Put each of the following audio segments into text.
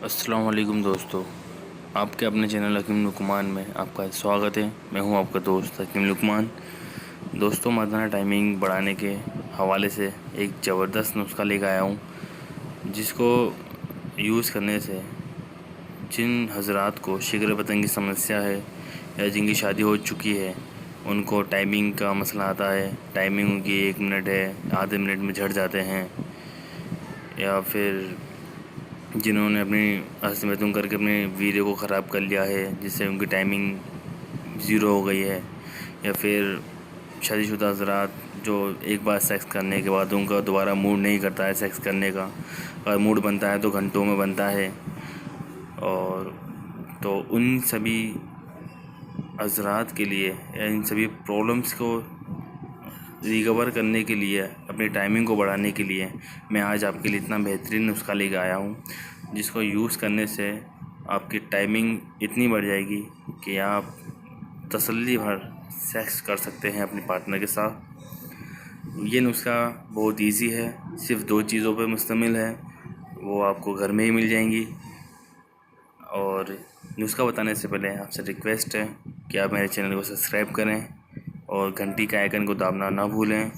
अस्सलाम वालेकुम दोस्तों, आपके अपने चैनल हकीम लुकमान में आपका स्वागत है। मैं हूं आपका दोस्त हकीम लुकमान। दोस्तों, मर्दाना टाइमिंग बढ़ाने के हवाले से एक ज़बरदस्त नुस्खा लेकर आया हूं, जिसको यूज़ करने से जिन हजरात को शिकरे की समस्या है या जिनकी शादी हो चुकी है, उनको टाइमिंग का मसला आता है, टाइमिंग उनकी 1 मिनट है, आधे मिनट में झड़ जाते हैं, या फिर जिन्होंने अपनी असमतुम करके अपने वीडियो को ख़राब कर लिया है, जिससे उनकी टाइमिंग ज़ीरो हो गई है, या फिर शादीशुदा हज़रात जो एक बार सेक्स करने के बाद उनका दोबारा मूड नहीं करता है सेक्स करने का, और मूड बनता है तो घंटों में बनता है। और तो उन सभी हज़रात के लिए या इन सभी प्रॉब्लम्स को रिकवर करने के लिए, अपनी टाइमिंग को बढ़ाने के लिए मैं आज आपके लिए इतना बेहतरीन नुस्खा लेकर आया हूँ, जिसको यूज़ करने से आपकी टाइमिंग इतनी बढ़ जाएगी कि आप तसल्ली भर सेक्स कर सकते हैं अपने पार्टनर के साथ। ये नुस्खा बहुत इजी है, सिर्फ 2 चीज़ों पर मुश्तमिल है, वो आपको घर में ही मिल जाएंगी। और नुस्खा बताने से पहले आपसे रिक्वेस्ट है कि आप मेरे चैनल को सब्सक्राइब करें और घंटी का आइकन को दाबना ना भूलें।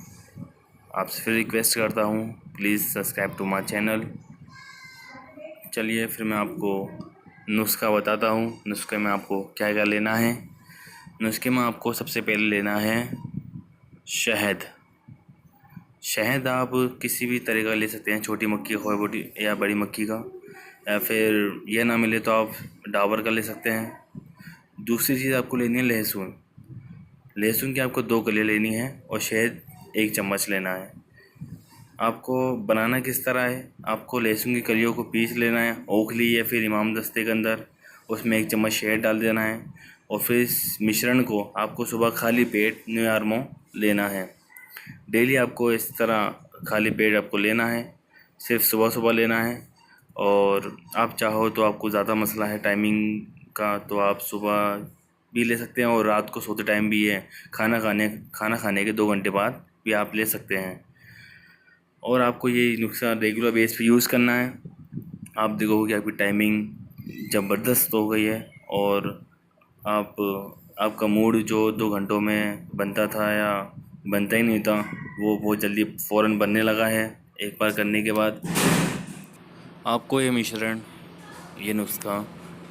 आपसे फिर रिक्वेस्ट करता हूँ, please subscribe to my channel. चलिए फिर मैं आपको नुस्खा बताता हूँ। नुस्खे में आपको क्या क्या लेना है। नुस्खे में आपको सबसे पहले लेना है शहद। शहद आप किसी भी तरह का ले सकते हैं, छोटी मक्खी का, बड़ी या बड़ी मक्खी का, या फिर यह ना मिले तो आप डाबर का ले सकते हैं। दूसरी चीज़ आपको लेनी है लहसुन। लहसुन की आपको 2 कलियाँ लेनी है और शहद 1 चम्मच लेना है। आपको बनाना किस तरह है, आपको लहसुन की कलियों को पीस लेना है ओखली या फिर इमाम दस्ते के अंदर, उसमें 1 चम्मच शहद डाल देना है, और फिर इस मिश्रण को आपको सुबह खाली पेट न्यू आर्मो लेना है। डेली आपको इस तरह खाली पेट आपको लेना है, सिर्फ सुबह सुबह लेना है। और आप चाहो तो आपको ज़्यादा मसला है टाइमिंग का तो आप सुबह भी ले सकते हैं, और रात को सोते टाइम भी है, खाना खाने के 2 घंटे बाद भी आप ले सकते हैं। और आपको ये नुस्खा रेगुलर बेस पे यूज़ करना है। आप देखोगे कि आपकी टाइमिंग ज़बरदस्त हो गई है, और आपका मूड जो 2 घंटों में बनता था या बनता ही नहीं था, वो बहुत जल्दी फ़ौरन बनने लगा है एक बार करने के बाद। आपको ये मिश्रण, ये नुस्खा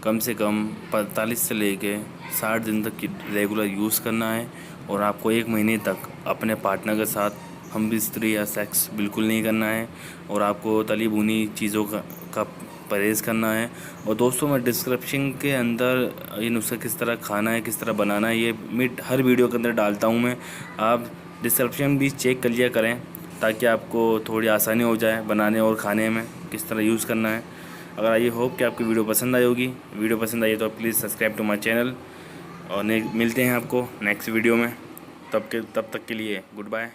कम से कम 45 से लेके 60 दिन तक रेगुलर यूज़ करना है, और आपको 1 महीने तक अपने पार्टनर के साथ हम बिस्तरी या सेक्स बिल्कुल नहीं करना है, और आपको तली भुनी चीज़ों का परहेज़ करना है। और दोस्तों, मैं डिस्क्रिप्शन के अंदर ये नुस्खा किस तरह खाना है, किस तरह बनाना है, ये मैं हर वीडियो के अंदर डालता हूँ मैं। आप डिस्क्रिप्शन भी चेक कर लिया करें, ताकि आपको थोड़ी आसानी हो जाए बनाने और खाने में किस तरह यूज़ करना है। अगर आई होप कि आपकी वीडियो पसंद आई होगी, वीडियो पसंद आई तो please subscribe to my channel, और मिलते हैं आपको नेक्स्ट वीडियो में। तब तक के लिए गुड बाय।